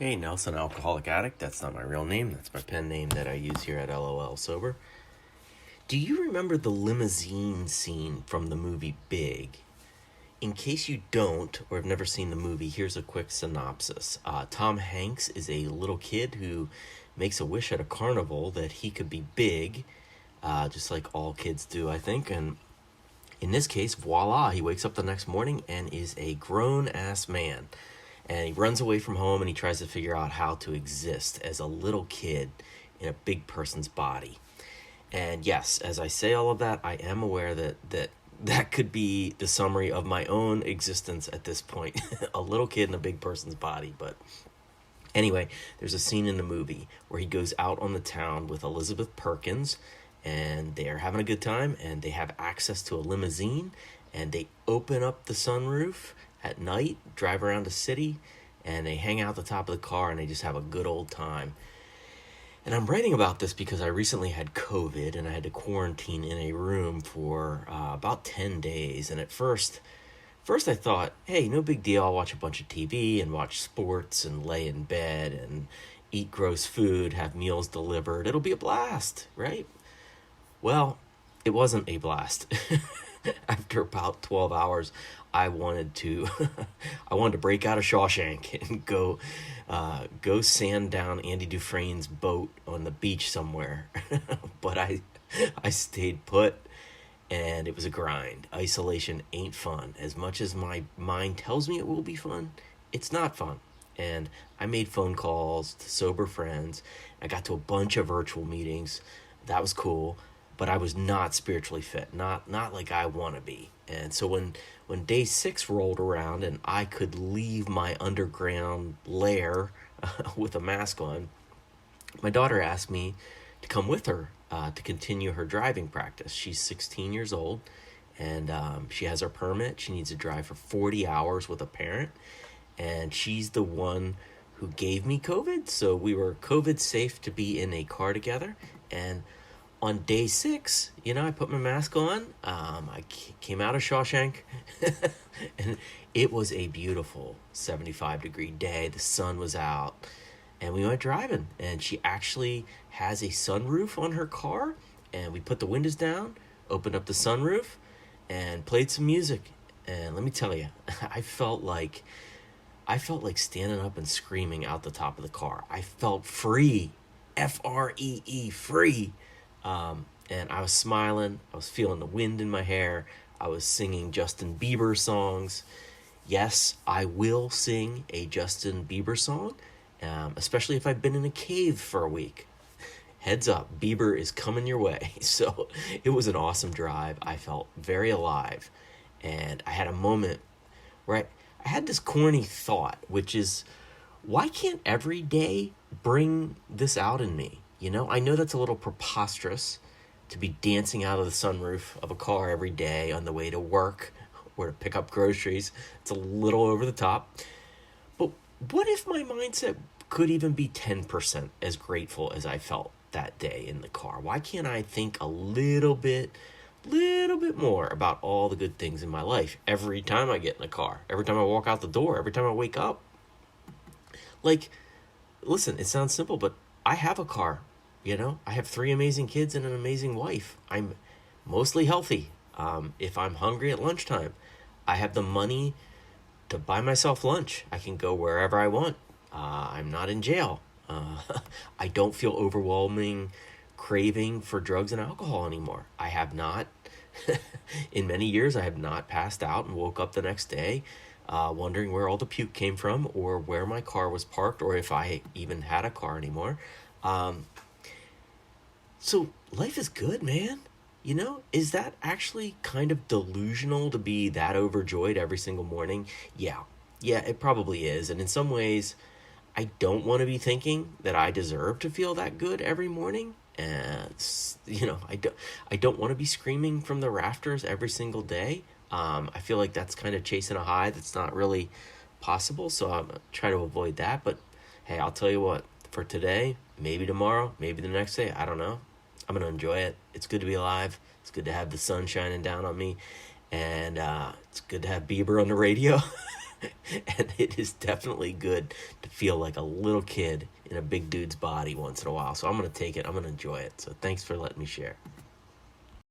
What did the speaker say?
Hey, Nelson, alcoholic addict. That's not my real name. That's my pen name that I use here at LOL Sober. Do you remember the limousine scene from the movie Big? In case you don't or have never seen the movie, here's a quick synopsis. Tom Hanks is a little kid who makes a wish at a carnival that he could be big, just like all kids do, I think. And in this case, voila, he wakes up the next morning and is a grown-ass man. And he runs away from home and he tries to figure out how to exist as a little kid in a big person's body. And yes, as I say all of that, I am aware that could be the summary of my own existence at this point. A little kid in a big person's body. But anyway, there's a scene in the movie where he goes out on the town with Elizabeth Perkins, and they're having a good time, and they have access to a limousine, and they open up the sunroof at night, drive around the city, and they hang out the top of the car, and they just have a good old time. And I'm writing about this because I recently had COVID, and I had to quarantine in a room for about 10 days. And at first I thought, hey, no big deal. I'll watch a bunch of TV and watch sports and lay in bed and eat gross food, have meals delivered. It'll be a blast, right? Well, it wasn't a blast. After about 12 hours, I wanted to break out of Shawshank and go sand down Andy Dufresne's boat on the beach somewhere. But I stayed put, and it was a grind. Isolation ain't fun. As much as my mind tells me it will be fun, it's not fun. And I made phone calls to sober friends. I got to a bunch of virtual meetings. That was cool. But I was not spiritually fit, not like I want to be. And so when day 6 rolled around and I could leave my underground lair with a mask on, my daughter asked me to come with her to continue her driving practice. She's 16 years old, and she has her permit. She needs to drive for 40 hours with a parent, and she's the one who gave me COVID. So we were COVID safe to be in a car together. And on day 6, I put my mask on. I came out of Shawshank, and it was a beautiful 75-degree day. The sun was out, and we went driving. And she actually has a sunroof on her car, and we put the windows down, opened up the sunroof, and played some music. And let me tell you, I felt like standing up and screaming out the top of the car. I felt free, Free, free. And I was smiling. I was feeling the wind in my hair. I was singing Justin Bieber songs. Yes, I will sing a Justin Bieber song, especially if I've been in a cave for a week. Heads up, Bieber is coming your way. So it was an awesome drive. I felt very alive. And I had a moment where I had this corny thought, which is, why can't every day bring this out in me? I know that's a little preposterous to be dancing out of the sunroof of a car every day on the way to work or to pick up groceries. It's a little over the top. But what if my mindset could even be 10% as grateful as I felt that day in the car? Why can't I think a little bit more about all the good things in my life every time I get in the car, every time I walk out the door, every time I wake up? Listen, it sounds simple, but I have a car. I have 3 amazing kids and an amazing wife. I'm mostly healthy. If I'm hungry at lunchtime, I have the money to buy myself lunch. I can go wherever I want. I'm not in jail. I don't feel overwhelming craving for drugs and alcohol anymore. I have not, in many years, I have not passed out and woke up the next day wondering where all the puke came from or where my car was parked or if I even had a car anymore. So life is good, man. Is that actually kind of delusional to be that overjoyed every single morning? Yeah, it probably is. And in some ways, I don't want to be thinking that I deserve to feel that good every morning. And, I don't want to be screaming from the rafters every single day. I feel like that's kind of chasing a high that's not really possible. So I'm try to avoid that. But hey, I'll tell you what, for today, maybe tomorrow, maybe the next day, I don't know. I'm going to enjoy it. It's good to be alive. It's good to have the sun shining down on me. And it's good to have Bieber on the radio. And it is definitely good to feel like a little kid in a big dude's body once in a while. So I'm going to take it. I'm going to enjoy it. So thanks for letting me share.